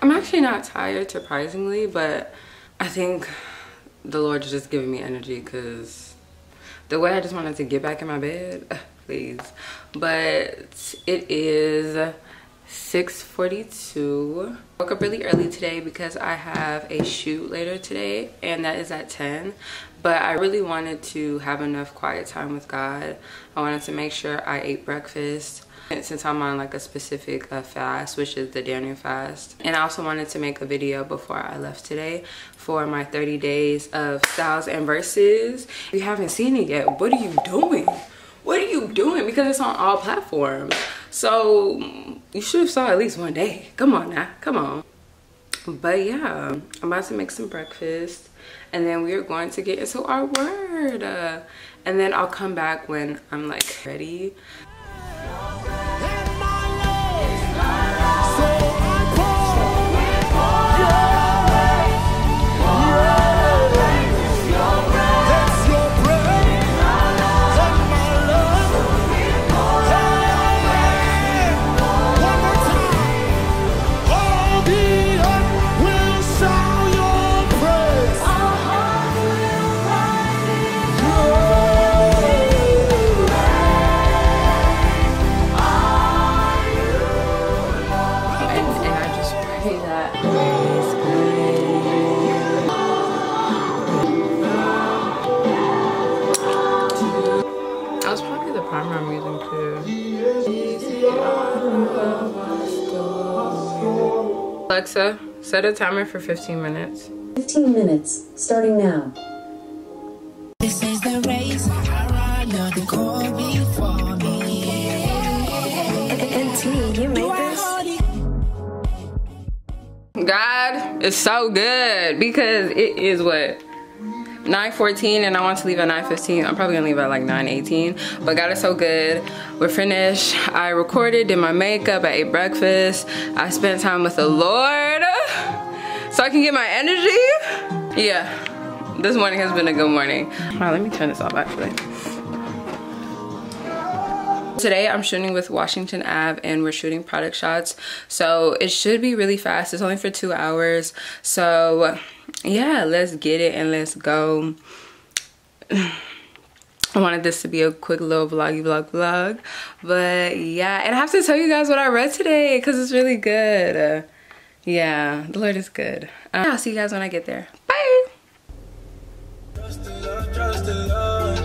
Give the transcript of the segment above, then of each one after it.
I'm actually not tired, surprisingly, but I think the Lord is just giving me energy because the way I just wanted to get back in my bed, please. But it is 6:42. I woke up really early today because I have a shoot later today, and that is at 10. But I really wanted to have enough quiet time with God. I wanted to make sure I ate breakfast, since I'm on like a specific fast, which is the Daniel fast. And I also wanted to make a video before I left today for my 30 days of styles and verses. If you haven't seen it yet, what are you doing? What are you doing? Because it's on all platforms. So you should have saw at least one day. Come on now, come on. But yeah, I'm about to make some breakfast and then we are going to get into our word. And then I'll come back when I'm like ready. Alexa, set a timer for 15 minutes. 15 minutes, starting now. This is the race. I run the call before me. NT, you made this? God is so good because it is what? 9:14 and I want to leave at 9:15. I'm probably gonna leave at like 9:18, but God is so good. We're finished. I recorded, did my makeup, I ate breakfast, I spent time with the Lord so I can get my energy. Yeah, this morning has been a good morning. All right, let me turn this off actually. Today I'm shooting with Washington Ave and we're shooting product shots, so it should be really fast. It's only for 2 hours, so yeah, let's get it and let's go. I wanted this to be a quick little vlog, but yeah, and I have to tell you guys what I read today because it's really good. Yeah, the Lord is good. I'll see you guys when I get there. Bye. Trust the Lord, trust the Lord.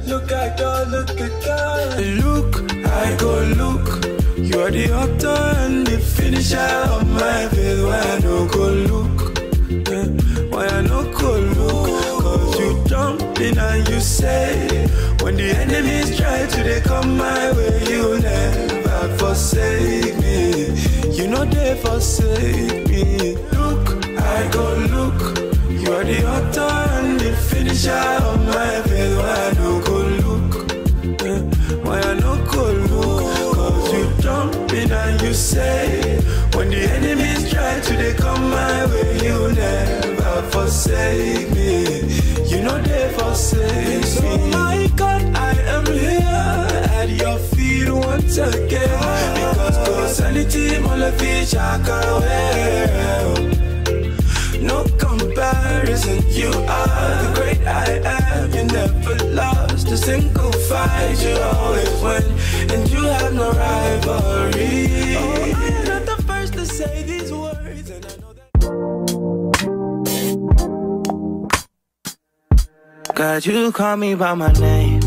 Look at God, look at God. Look, I go look. You are the author and the finisher of my faith. Why I don't go look? Why I don't go look? Cause you jump in and you say, when the enemies try to they come my way, you never forsake me. You know they forsake me. Look, I go look. You are the author and the finisher of my faith. Why I don't go look? Why I don't go look? Cause you jump in and you say, when the enemies try to they come my way, you never forsake me. You know they forsake me. So my God, I am here at your feet once again. Because causality, all of it, no comparison, you are the great I am. You never lost a single fight, you always win, and you have no rivalry. Oh, I'm not the first to say these words, and I know that. God, you call me by my name.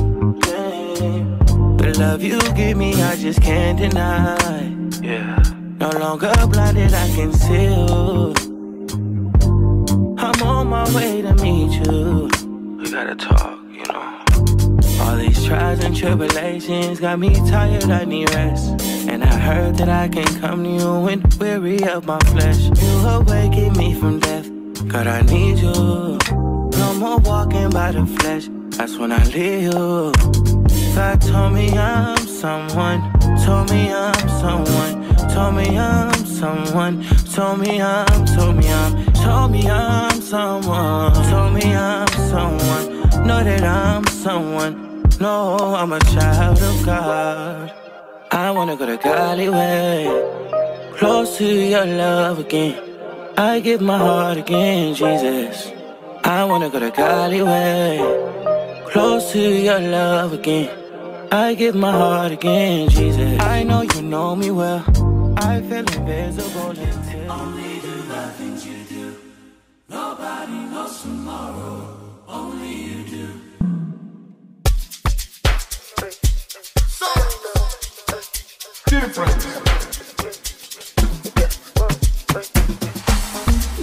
The love you give me, I just can't deny. Yeah. No longer blinded, I can see you. I'm on my way to meet you. We gotta talk, you know. All these trials and tribulations got me tired, I need rest. And I heard that I can come to you when weary of my flesh. You awaken me from death, God, I need you. No more walking by by the flesh, that's when I leave you. God told me I'm someone, told me I'm someone, told me I'm someone, told me I'm someone, told me I'm someone, know that I'm someone, no, I'm a child of God. I wanna go to Cali way, close to your love again. I give my heart again, Jesus. I wanna go to Cali way, close to your love again. I give my heart again, Jesus. I know you know me well. I feel invisible until only do the things you do. Nobody knows tomorrow. Only you do. Different.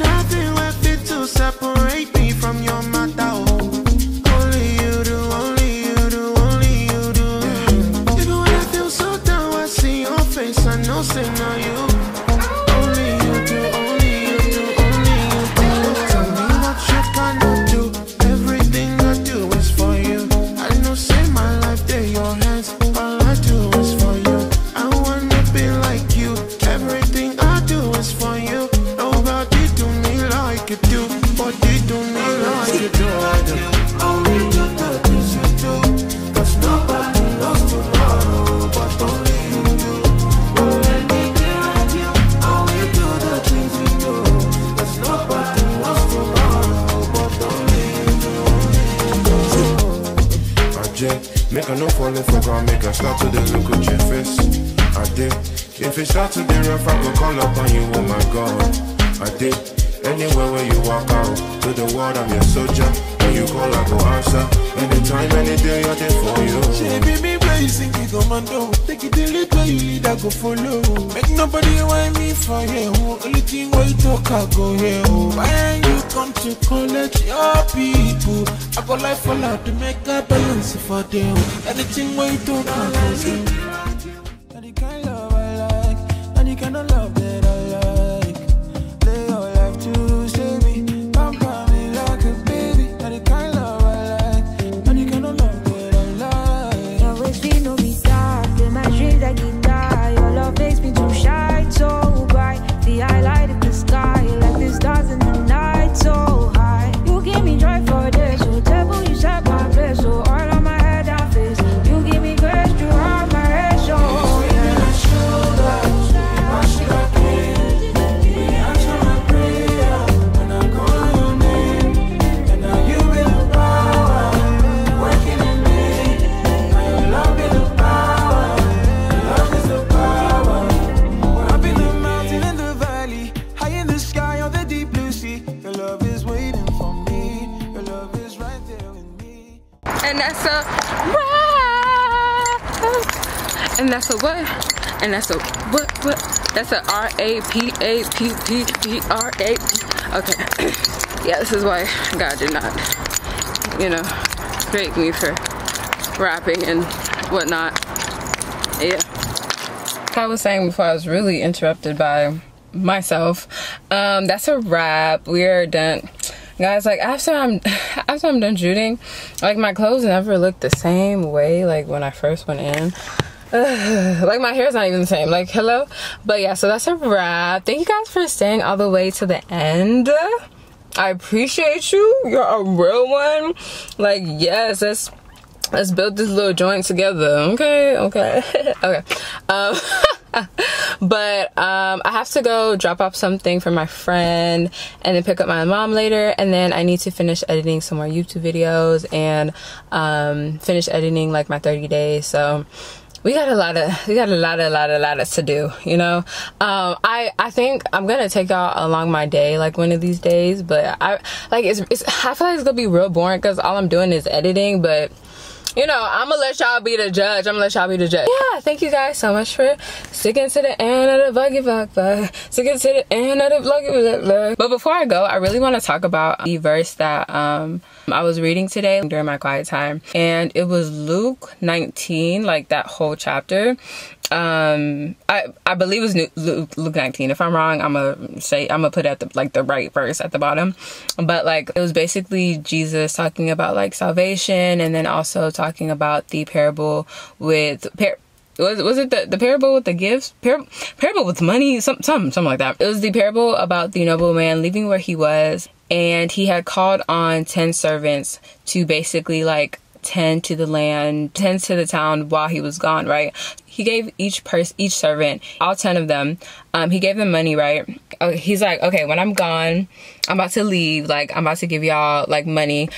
Nothing will fit to separate me from your matter. Only you do, only you do, only you do. Even when I feel so down, I see your face, I know say no you. Only you do, only you do, only you do. Tell me what you cannot do. Everything I do is for you. I know say my life there your hands. All I do is for you. I wanna be like you. Everything I do is for you. Nobody do me like you do. Nobody do me like you do. Only do the things you do. 'Cause nobody knows tomorrow, but only you do. Don't let me be like you. Only do the things you do. 'Cause nobody knows tomorrow, but only you do. I did. Make a no falling for God, make a start to the look at your face. I did. If it starts to be rough, I go call up on you, oh my God. I did. Anywhere where you walk out, to the world I'm your soldier. When you call, I go answer. Anytime, any day, I'm there for you. Baby, me where you think you go, man, do. Take it the lead where you lead, I go follow. Make nobody want me for you. Only thing where you talk, I go here. When you come to collect your people, I go life for love to make a balance for them. Anything where you talk, I go here. And the kind of love I like, and the kind of love that I like. Lay your life to save me, come by me like a baby. And the kind of love I like, and the kind of love that I like. Your ways be no be dark, in my dreams like guitar. Your love makes me to shine so bright. The highlight of the sky, like the stars in the night so high. You give me joy for this, so devil you set my place, so all on my head and face. You give me grace to all my head, so And that's a rap. And that's a what? And that's a what? That's a R-A-P-A-P-P-P-R-A. Okay. Yeah, this is why God did not, you know, create me for rapping and whatnot. Yeah. Like I was saying before, I was really interrupted by myself. That's a wrap. We're done. Guys, like after I'm done shooting, like my clothes never look the same way like when I first went in. Like my hair's not even the same, like hello. But yeah, so that's a wrap. Thank you guys for staying all the way to the end. I appreciate you. You're a real one. Like yes, let's build this little joint together. Okay. But I have to go drop off something for my friend and then pick up my mom later, and then I need to finish editing some more YouTube videos and finish editing like my 30 days. So we got a lot of to do, you know. I think I'm gonna take y'all along my day like one of these days, but I feel like it's gonna be real boring because all I'm doing is editing. But you know, I'm gonna let y'all be the judge. Yeah, thank you guys so much for sticking to the end of the buggy vlog. Sticking to the end of the buggy vlog. But before I go, I really want to talk about the verse that I was reading today during my quiet time, and it was Luke 19, like that whole chapter. I believe it was Luke 19. If I'm wrong, I'm gonna put at the right verse at the bottom. But like, it was basically Jesus talking about like salvation, and then also talking about the parable with was it the parable with the gifts? Parable with money, something like that. It was the parable about the nobleman leaving where he was, and he had called on 10 servants to basically like tend to the land, tend to the town while he was gone, right? He gave each servant, all 10 of them, he gave them money, right? He's like, okay, when I'm gone, I'm about to leave, like I'm about to give y'all like money.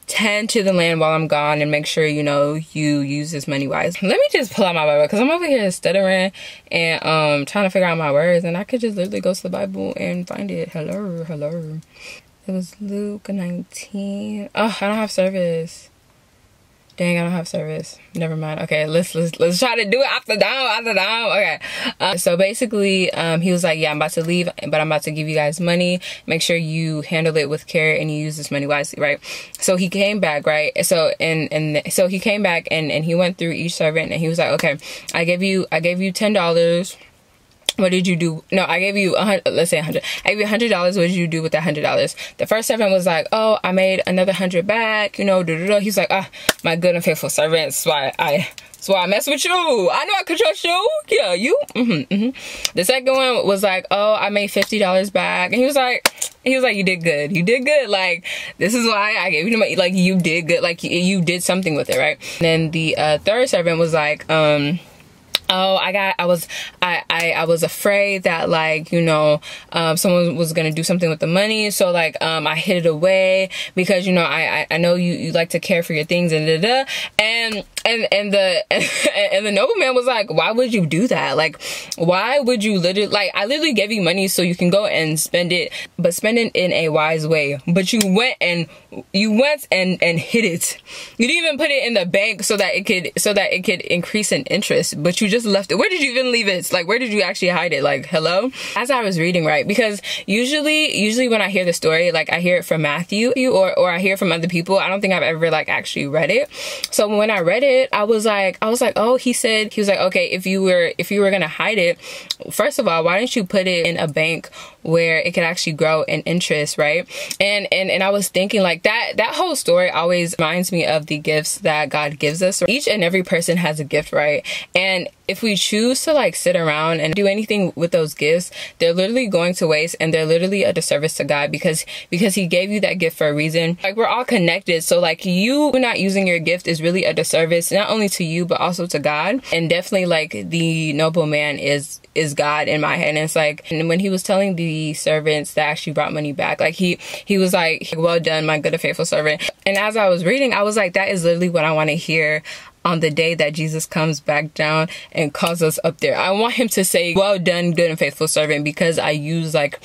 Tend to the land while I'm gone and make sure, you know, you use this money wise. Let me just pull out my Bible, because I'm over here stuttering and trying to figure out my words, and I could just literally go to the Bible and find it. Hello. It was Luke 19. Oh, I don't have service. Dang, I don't have service. Never mind. Okay, let's try to do it after down. Okay. So basically, he was like, yeah, I'm about to leave, but I'm about to give you guys money. Make sure you handle it with care and you use this money wisely, right? So he came back, right? So so he came back and he went through each servant, and he was like, okay, I gave you $10. What did you do? No, I gave you let's say 100. I gave you $100. What did you do with that $100? The first servant was like, oh, I made another 100 back, you know, He's like, ah, my good and faithful servant. That's why I mess with you. I know I could trust you. Yeah, you. The second one was like, oh, I made $50 back. And he was like, you did good. You did good. Like, this is why I gave you the money. Like, you did good. Like, you did something with it, right? And then the third servant was like, oh, I was afraid that, like, you know, someone was gonna do something with the money, so like I hid it away because, you know, I know you like to care for your things and and the nobleman was like, why would you do that? Like, why would you I literally gave you money so you can go and spend it, but spend it in a wise way. But you went and hid it. You didn't even put it in the bank so that it could increase in interest, but you just left it. Where did you even leave it? Like, where did you actually hide it? Like, hello? As I was reading, right, because usually when I hear the story, like, I hear it from Matthew or I hear from other people. I don't think I've ever like actually read it. So when I read it, I was like, oh, he was like, okay, if you were gonna hide it, first of all, why didn't you put it in a bank where it could actually grow in interest, right? And I was thinking, like, that whole story always reminds me of the gifts that God gives us. Each and every person has a gift, right? And if we choose to like sit around and do anything with those gifts, they're literally going to waste, and they're literally a disservice to God, because he gave you that gift for a reason. Like, we're all connected, so like, you not using your gift is really a disservice, not only to you but also to God. And definitely, like, the nobleman is God in my head. And it's like, and when he was telling the servants that actually brought money back, like, he was like, well done, my good and faithful servant. And as I was reading, I was like, that is literally what I want to hear on the day that Jesus comes back down and calls us up there. I want him to say, well done, good and faithful servant, because I use like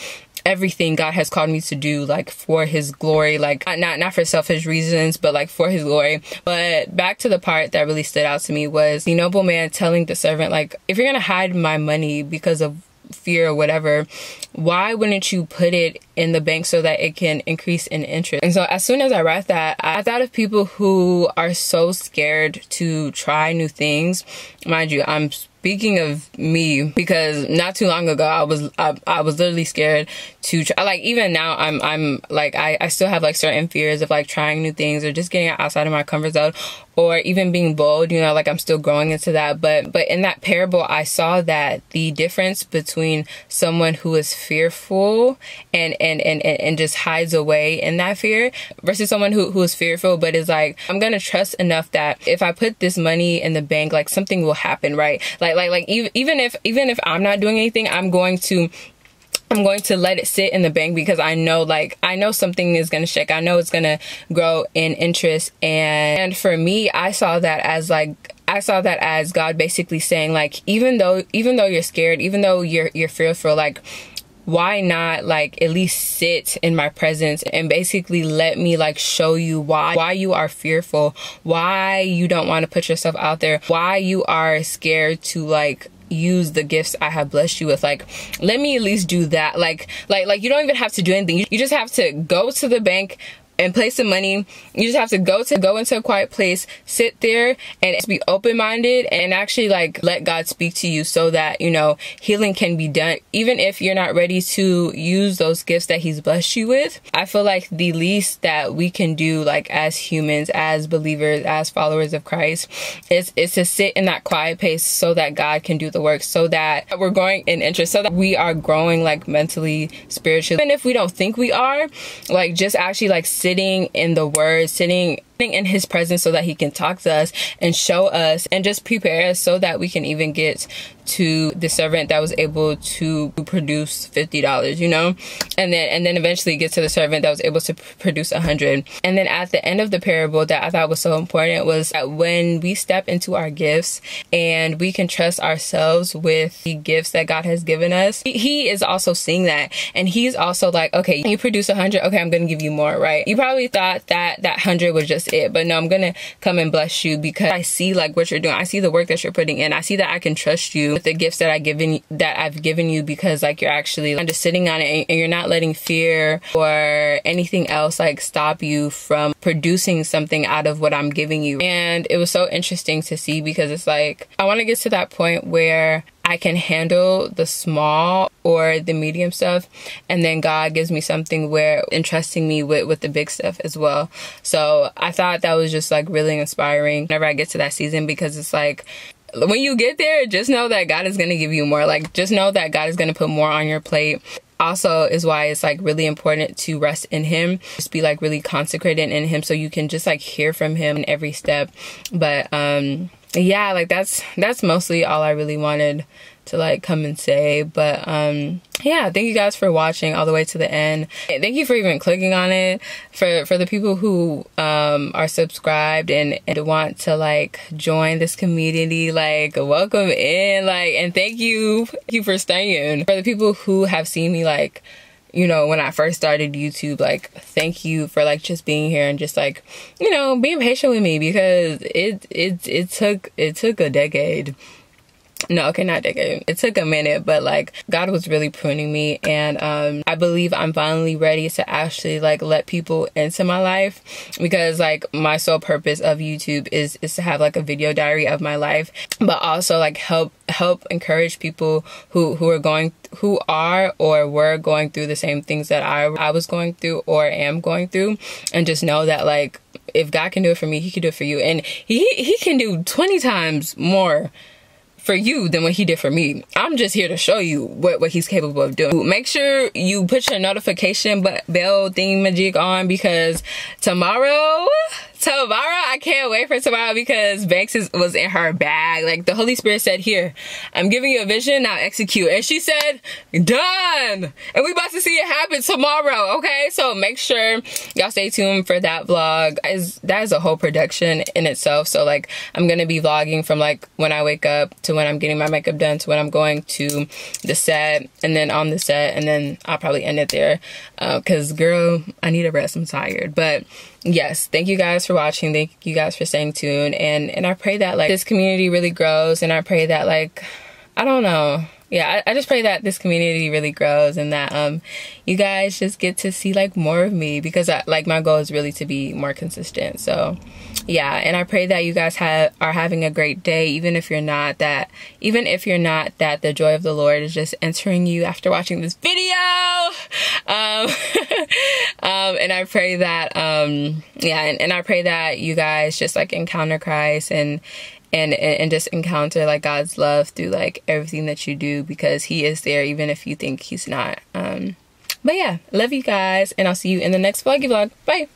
everything God has called me to do, like, for his glory, like not for selfish reasons, but like for his glory. But back to the part that really stood out to me was the nobleman telling the servant, like, if you're gonna hide my money because of fear or whatever, why wouldn't you put it in the bank so that it can increase in interest? And so as soon as I read that, I thought of people who are so scared to try new things. Mind you, I'm speaking of me, because not too long ago I was literally scared to try. Like, even now I'm like, I still have like certain fears of like trying new things or just getting outside of my comfort zone, or even being bold, you know, like I'm still growing into that. But in that parable, I saw that the difference between someone who is fearful and just hides away in that fear versus someone who is fearful but is like, I'm gonna trust enough that if I put this money in the bank, like, something will happen, right? Like even if I'm not doing anything, I'm going to let it sit in the bank, because I know something is going to shake. I know it's going to grow in interest. And for me, I saw that as God basically saying, like, even though you're scared, even though you're fearful, like, why not like at least sit in my presence and basically let me like show you why you are fearful, why you don't want to put yourself out there, why you are scared to like use the gifts I have blessed you with. Like, let me at least do that. Like you don't even have to do anything. You just have to go to the bank and place some money. You just have to go into a quiet place, sit there and be open-minded and actually like let God speak to you so that, you know, healing can be done. Even if you're not ready to use those gifts that he's blessed you with, I feel like the least that we can do, like as humans, as believers, as followers of Christ, is to sit in that quiet place so that God can do the work, so that we're growing in interest, so that we are growing like mentally, spiritually. Even if we don't think we are, like just actually like sitting in the word, sitting in his presence so that he can talk to us and show us and just prepare us so that we can even get to the servant that was able to produce $50, you know, and then eventually get to the servant that was able to produce 100. And then at the end of the parable that I thought was so important was that when we step into our gifts and we can trust ourselves with the gifts that God has given us, he is also seeing that, and he's also like, okay, you produce 100, okay, I'm gonna give you more, right? You probably thought that 100 was just it, but no, I'm gonna come and bless you because I see like what you're doing. I see the work that you're putting in. I see that I can trust you with the gifts that I've given you because like you're actually just sitting on it and you're not letting fear or anything else like stop you from producing something out of what I'm giving you. And it was so interesting to see because it's like I want to get to that point where I can handle the small or the medium stuff, and then God gives me something where entrusting me with the big stuff as well. So I thought that was just like really inspiring whenever I get to that season, because it's like when you get there, just know that God is going to give you more. Like just know that God is going to put more on your plate. Also is why it's like really important to rest in him, just be like really consecrated in him so you can just like hear from him in every step. But yeah, like that's mostly all I really wanted to like come and say. But yeah, thank you guys for watching all the way to the end. Thank you for even clicking on it. For the people who are subscribed and want to like join this community, like welcome in, like, and thank you for staying. For the people who have seen me like, you know, when I first started YouTube, like thank you for like just being here and just like, you know, being patient with me, because it took a decade. No, okay, not decade. It took a minute, but like God was really pruning me, and I believe I'm finally ready to actually like let people into my life, because like my sole purpose of YouTube is to have like a video diary of my life, but also like help encourage people who are or were going through the same things that I was going through or am going through, and just know that like if God can do it for me, he can do it for you, and he can do 20 times more for you than what he did for me. I'm just here to show you what he's capable of doing. Make sure you put your notification bell thingamajig on, because tomorrow I can't wait for tomorrow, because Banks was in her bag. Like the Holy Spirit said, here, I'm giving you a vision, now execute. And she said, done. And we about to see it happen tomorrow, okay? So make sure y'all stay tuned for that vlog. That is a whole production in itself. So like I'm gonna be vlogging from like when I wake up to when I'm getting my makeup done to when I'm going to the set, and then on the set, and then I'll probably end it there, because girl, I need a rest, I'm tired. But yes, thank you guys for watching. Thank you guys for staying tuned, and I pray that like this community really grows, and I pray that like, I don't know, yeah, I just pray that this community really grows, and that you guys just get to see like more of me, because like my goal is really to be more consistent. So yeah, and I pray that you guys are having a great day, even if you're not, that the joy of the Lord is just entering you after watching this video. And I pray that yeah, and I pray that you guys just like encounter Christ and just encounter like God's love through like everything that you do, because he is there even if you think he's not. But yeah, love you guys, and I'll see you in the next vloggy vlog. Bye.